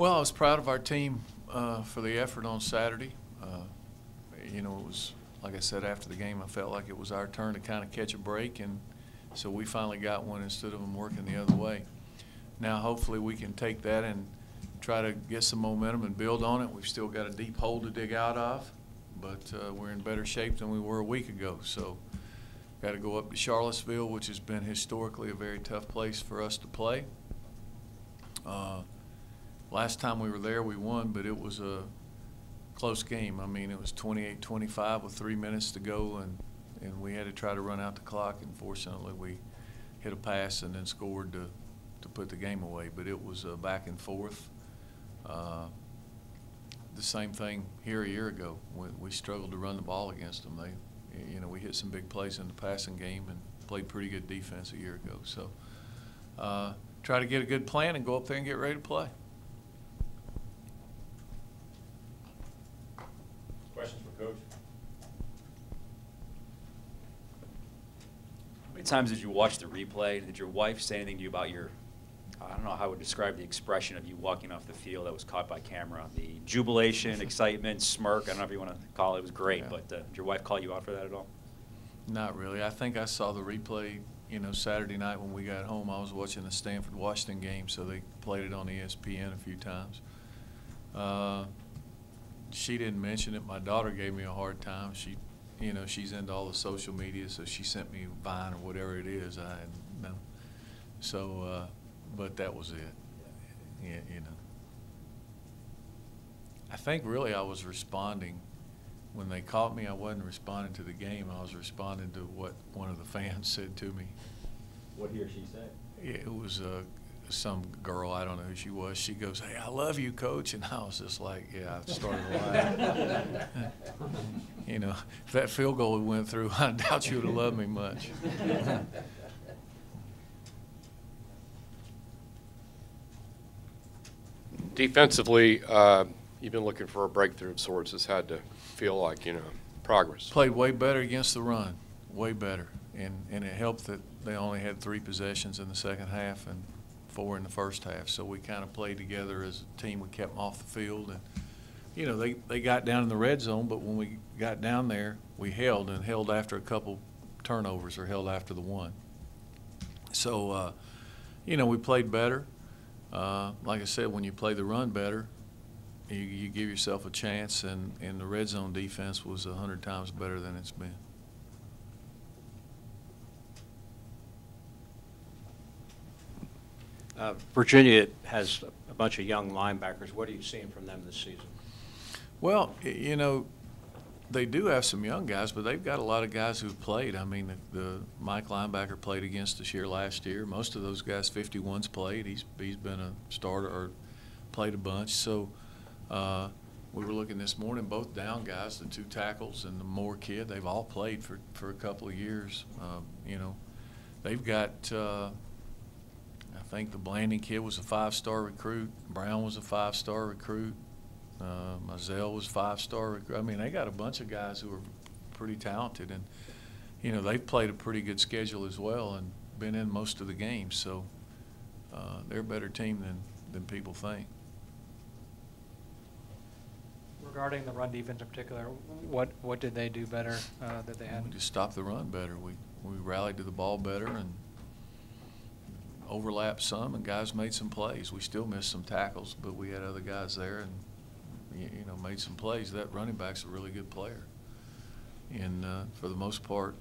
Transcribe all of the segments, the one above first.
Well, I was proud of our team for the effort on Saturday. It was, like I said, after the game, I felt like it was our turn to kind of catch a break, and so we finally got one instead of them working the other way. Now, hopefully, we can take that and try to get some momentum and build on it. We've still got a deep hole to dig out of, but we're in better shape than we were a week ago. So, got to go up to Charlottesville, which has been historically a very tough place for us to play. Last time we were there, we won, but it was a close game. I mean, it was 28-25 with 3 minutes to go, and we had to try to run out the clock. And fortunately, we hit a pass and then scored to put the game away. But it was back and forth. The same thing here a year ago. We struggled to run the ball against them. We hit some big plays in the passing game and played pretty good defense a year ago. So try to get a good plan and go up there and get ready to play. Questions for Coach? How many times did you watch the replay? Did your wife say anything to you about I don't know how I would describe the expression of you walking off the field that was caught by camera? The jubilation, excitement, smirk, I don't know if you want to call it. It was great, Yeah. But did your wife call you out for that at all? Not really. I think I saw the replay, Saturday night when we got home. I was watching the Stanford-Washington game, so they played it on ESPN a few times. She didn't mention it. My daughter gave me a hard time. She's into all the social media, so she sent me Vine or whatever it is. I didn't know. So, but that was it. Yeah, I think really I was responding. When they caught me, I wasn't responding to the game. I was responding to what one of the fans said to me. What he or she said? Yeah, it was some girl, I don't know who she was. She goes, "Hey, I love you, Coach," and I was just like, yeah, I started laughing. If that field goal went through, I doubt you would have loved me much. Defensively, you've been looking for a breakthrough of sorts. It's had to feel like, progress. Played way better against the run, way better. And it helped that they only had 3 possessions in the second half and 4 in the first half. So we kind of played together as a team. We kept them off the field. And, they got down in the red zone, but when we got down there, we held after a couple turnovers or held after the one. So, we played better. Like I said, when you play the run better, you give yourself a chance, and the red zone defense was 100 times better than it's been. Virginia has a bunch of young linebackers. What are you seeing from them this season? Well, they do have some young guys, but they've got a lot of guys who've played. I mean, the Mike linebacker played against us here last year. Most of those guys, 51's played. He's been a starter or played a bunch. So we were looking this morning, both down guys, the 2 tackles and the Moore kid, they've all played for a couple of years. They've got I think the Blanding kid was a 5-star recruit. Brown was a 5-star recruit. Mizell was a 5-star recruit. I mean, they got a bunch of guys who are pretty talented, and they've played a pretty good schedule as well and been in most of the games. So they're a better team than people think. Regarding the run defense in particular, what did they do better that they had? We just stopped the run better. We rallied to the ball better and overlapped some, and guys made some plays. We still missed some tackles, but we had other guys there and made some plays. That running back's a really good player, and for the most part,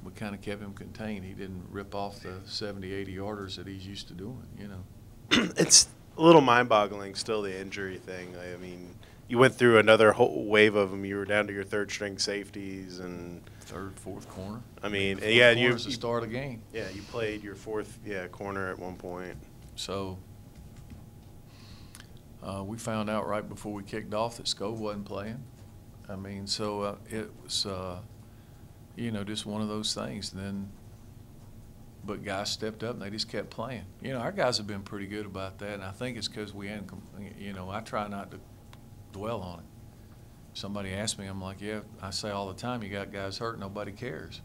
we kind of kept him contained. He didn't rip off the 70, 80 yarders that he's used to doing. It's a little mind-boggling still, the injury thing. I mean, you went through another whole wave of them. You were down to your 3rd-string safeties and 3rd, 4th corner. I mean, yeah, you was the start of the game. Yeah, you played your 4th corner at one point. So we found out right before we kicked off that Scove wasn't playing. I mean, so it was just one of those things. But guys stepped up and they just kept playing. Our guys have been pretty good about that, and I think it's because we hadn't. I try not to dwell on it. Somebody asked me, I'm like, yeah, I say all the time, you got guys hurt, nobody cares.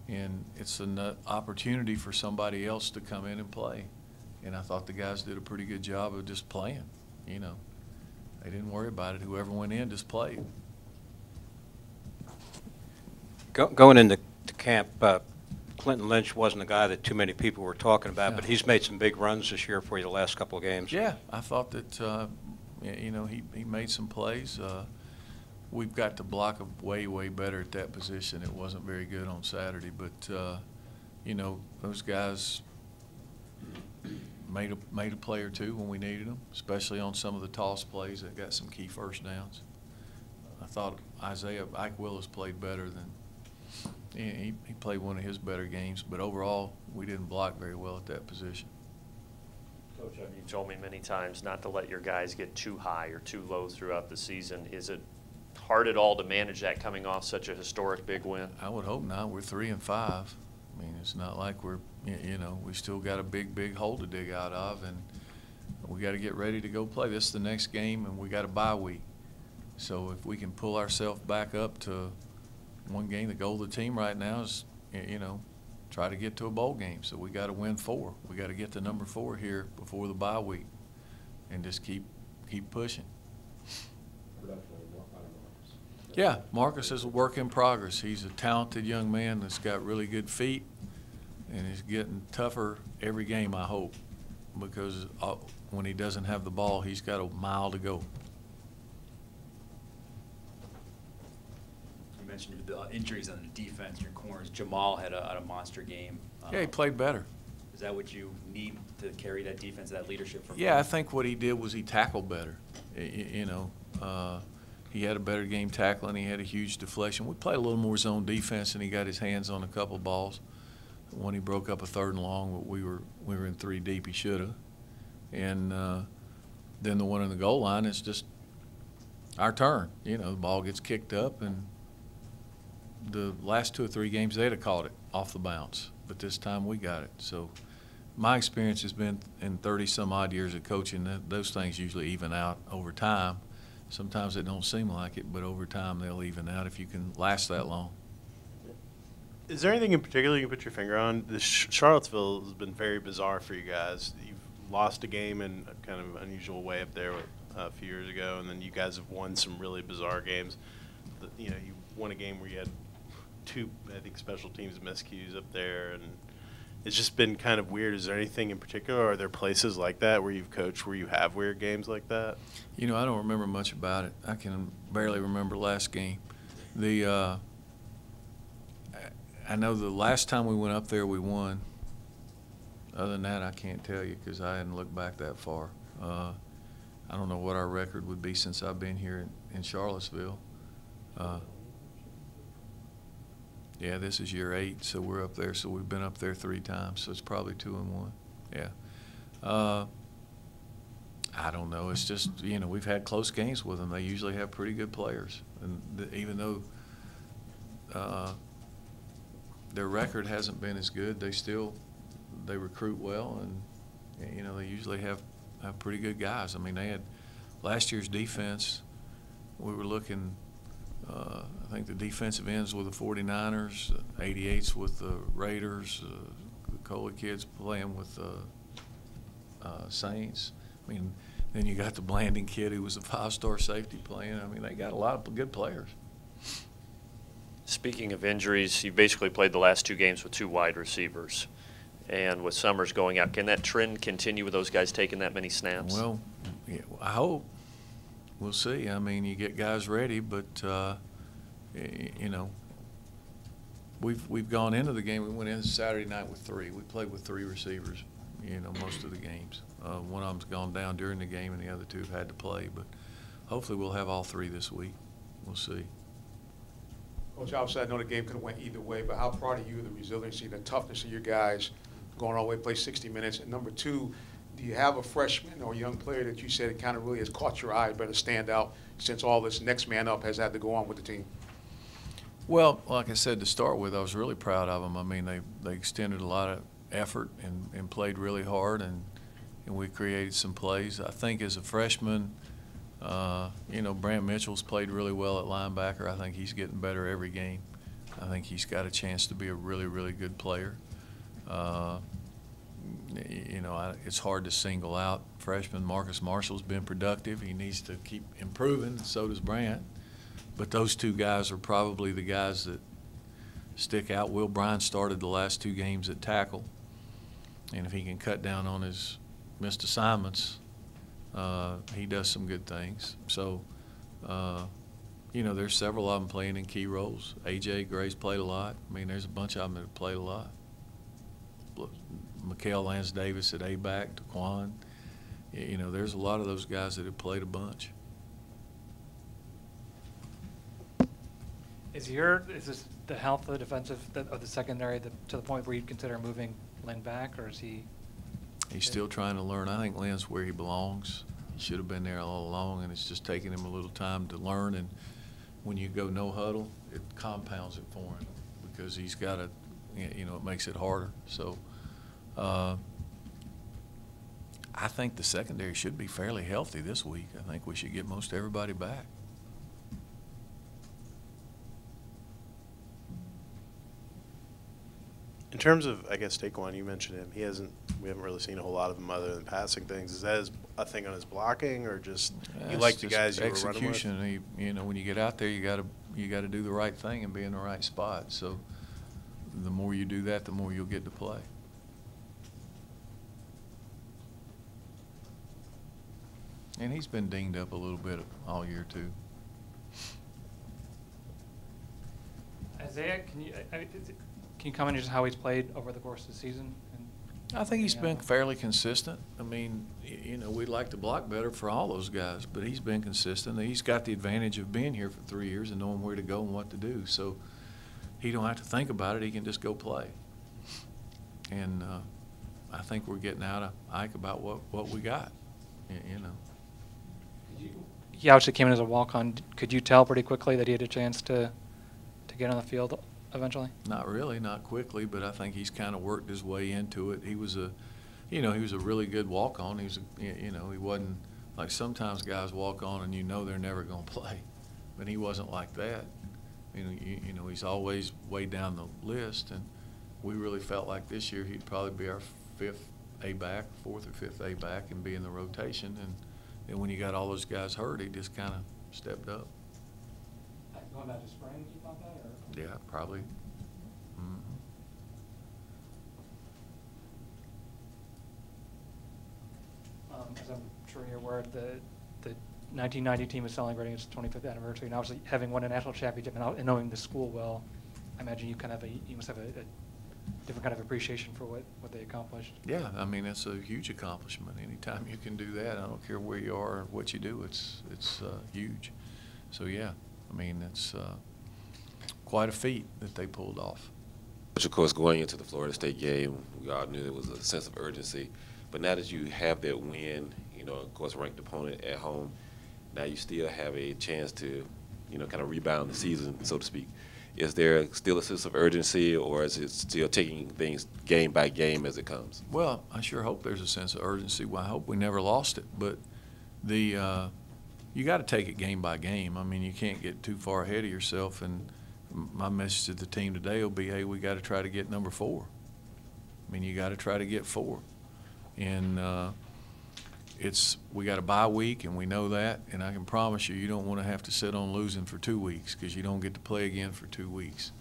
And it's an opportunity for somebody else to come in and play. And I thought the guys did a pretty good job of just playing. you know, they didn't worry about it. Whoever went in just played. Going into camp, Clinton Lynch wasn't a guy that too many people were talking about, No. but he's made some big runs this year for you the last couple of games. Yeah, I thought that, you know, he made some plays. We've got to block way better at that position. It wasn't very good on Saturday, but, you know, those guys made a play or two when we needed them, especially on some of the toss plays that got some key first downs. I thought Ike Willis played better than he played one of his better games, but overall we didn't block very well at that position. Coach, you've told me many times not to let your guys get too high or too low throughout the season. Is it hard at all to manage that coming off such a historic big win? I would hope not. We're 3-5. I mean, it's not like we're, you know, we still got a big hole to dig out of, and we got to get ready to go play. This is the next game, and we got a bye week. So if we can pull ourselves back up to one game, the goal of the team right now is, you know, try to get to a bowl game. So we got to win 4. We got to get to number 4 here before the bye week, and just keep pushing. Yeah, Marcus is a work in progress. He's a talented young man that's got really good feet, and he's getting tougher every game, I hope, because when he doesn't have the ball, he's got a mile to go. You mentioned the injuries on the defense, your corners. Jamal had a monster game. Yeah, he played better. Is that what you need to carry that defense, that leadership from? Yeah, I think what he did was he tackled better. You know, he had a better game tackling. He had a huge deflection. We played a little more zone defense, and he got his hands on a couple balls. When he broke up a 3rd and long, but we were in 3 deep. He should have. And then the one in the goal line is just our turn. You know, the ball gets kicked up, and the last 2 or 3 games they'd have caught it off the bounce, but this time we got it. So my experience has been in 30-some-odd years of coaching that those things usually even out over time. Sometimes it don't seem like it, but over time they'll even out if you can last that long. Is there anything in particular you can put your finger on? Charlottesville has been very bizarre for you guys. You've lost a game in a kind of unusual way up there a few years ago, and then you guys have won some really bizarre games. You know, you won a game where you had 2, I think, special teams miscues up there, and it's just been kind of weird. Is there anything in particular? Are there places like that where you've coached where you have weird games like that? You know, I don't remember much about it. I can barely remember last game. I know the last time we went up there we won. Other than that, I can't tell you because I hadn't looked back that far. I don't know what our record would be since I've been here in Charlottesville. Yeah, this is year 8, so we're up there. So we've been up there 3 times, so it's probably 2-1. Yeah. I don't know. It's just, you know, we've had close games with them. They usually have pretty good players, and even though their record hasn't been as good, they recruit well, and you know they usually have pretty good guys. I mean, they had last year's defense. We were looking. I think the defensive ends with the 49ers, 88s with the Raiders, the Cola kids playing with the Saints. I mean, then you got the Blanding kid who was a 5-star safety playing. I mean, they got a lot of good players. Speaking of injuries, you basically played the last 2 games with 2 wide receivers. And with Summers going out, can that trend continue with those guys taking that many snaps? Well, yeah, I hope. We'll see. I mean, you get guys ready, but you know, we've gone into the game. We went in Saturday night with 3. We played with 3 receivers, you know, most of the games. One of them's gone down during the game, and the other 2 have had to play. But hopefully, we'll have all 3 this week. We'll see. Coach, obviously, I know the game could have went either way, but how proud are you of the resiliency, the toughness of your guys going all the way to play 60 minutes? And number 2, do you have a freshman or a young player that you said it kind of really has caught your eye, better stand out since all this next man up has had to go on with the team? Well, like I said to start with, I was really proud of them. I mean, they extended a lot of effort and played really hard, and we created some plays. I think as a freshman, you know, Brant Mitchell's played really well at linebacker. I think he's getting better every game. I think he's got a chance to be a really good player. you know, it's hard to single out. Freshman Marcus Marshall's been productive. He needs to keep improving, and so does Brant. But those two guys are probably the guys that stick out. Will Bryan started the last 2 games at tackle, and if he can cut down on his missed assignments, he does some good things. So, you know, there's several of them playing in key roles. A.J. Gray's played a lot. I mean, there's a bunch of them that have played a lot. Mikael Lance Davis at A-back, Daquan. You know, there's a lot of those guys that have played a bunch. Is this the health of the secondary to the point where you'd consider moving Lynn back, or is he? He's still trying to learn. I think Lynn's where he belongs. He should have been there all along, and it's just taking him a little time to learn. And when you go no huddle, it compounds it for him because he's got to, you know, it makes it harder. So I think the secondary should be fairly healthy this week. I think we should get most everybody back. In terms of, I guess, Taquan, you mentioned him. We haven't really seen a whole lot of him other than passing things. Is that a thing on his blocking, or just you like the guys you were running with? Execution. You know, when you get out there, you got to do the right thing and be in the right spot. So the more you do that, the more you'll get to play. And he's been dinged up a little bit all year too. Isaiah, can you comment on just how he's played over the course of the season? I think he's been fairly consistent. I mean, you know, we'd like to block better for all those guys, but he's been consistent. He's got the advantage of being here for 3 years and knowing where to go and what to do. So he don't have to think about it. He can just go play. And I think we're getting out of Ike about what we got, you know. He obviously came in as a walk-on. Could you tell pretty quickly that he had a chance to get on the field eventually? Not really, not quickly, but I think he's kind of worked his way into it. He was a really good walk-on. He wasn't like sometimes guys walk on and you know they're never going to play, but he wasn't like that. You know, he's always way down the list, and we really felt like this year he'd probably be our 4th or 5th A-back and be in the rotation. And when you got all those guys hurt, he just kind of stepped up. Going back to spring, you thought that? Or? Yeah, probably. As I'm sure you're aware, the 1990 team is celebrating its 25th anniversary, and obviously having won a national championship and knowing the school well, I imagine you must have a different kind of appreciation for what they accomplished. Yeah, I mean, it's a huge accomplishment. Anytime you can do that, I don't care where you are or what you do, it's huge. So yeah, I mean, it's quite a feat that they pulled off. Of course, going into the Florida State game, we all knew there was a sense of urgency. But now that you have that win, you know, of course, ranked opponent at home, now you still have a chance to, you know, kind of rebound the season, so to speak. Is there still a sense of urgency, or is it still taking things game by game as it comes? Well, I sure hope there's a sense of urgency. Well, I hope we never lost it. But you got to take it game by game. I mean, you can't get too far ahead of yourself. And my message to the team today will be, hey, we got to try to get number 4. I mean, you got to try to get 4. And we got a bye week, and we know that. And I can promise you don't want to have to sit on losing for 2 weeks because you don't get to play again for 2 weeks.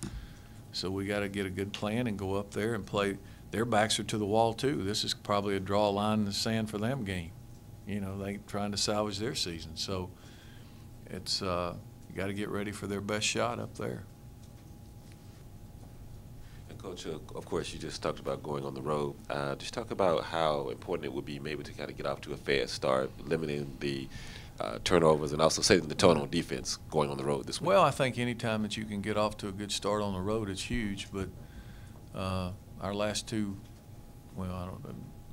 So we got to get a good plan and go up there and play. Their backs are to the wall too. This is probably a draw line in the sand for them game. You know, they trying to salvage their season. So it's you got to get ready for their best shot up there. Coach, of course, you just talked about going on the road. Just talk about how important it would be maybe to kind of get off to a fast start, limiting the turnovers, and also setting the tone on defense going on the road this week. Well, I think any time that you can get off to a good start on the road, it's huge. But our last 2,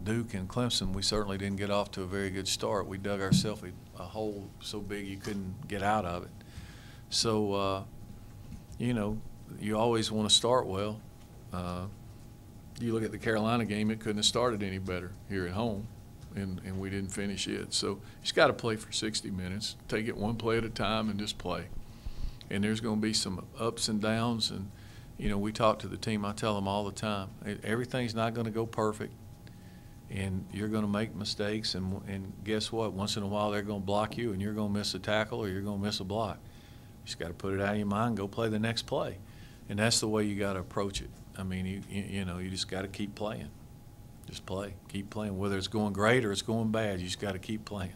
Duke and Clemson, we certainly didn't get off to a very good start. We dug ourselves a hole so big you couldn't get out of it. So, you know, you always want to start well. You look at the Carolina game, it couldn't have started any better here at home, and we didn't finish it. So you just got to play for 60 minutes, take it one play at a time and just play. And there's going to be some ups and downs, and, you know, we talk to the team. I tell them all the time, everything's not going to go perfect. And you're going to make mistakes, and guess what? Once in a while they're going to block you, and you're going to miss a tackle or you're going to miss a block. You just got to put it out of your mind and go play the next play. And that's the way you got to approach it. I mean, you know, you just got to keep playing. Just play. Keep playing. Whether it's going great or it's going bad, you just got to keep playing.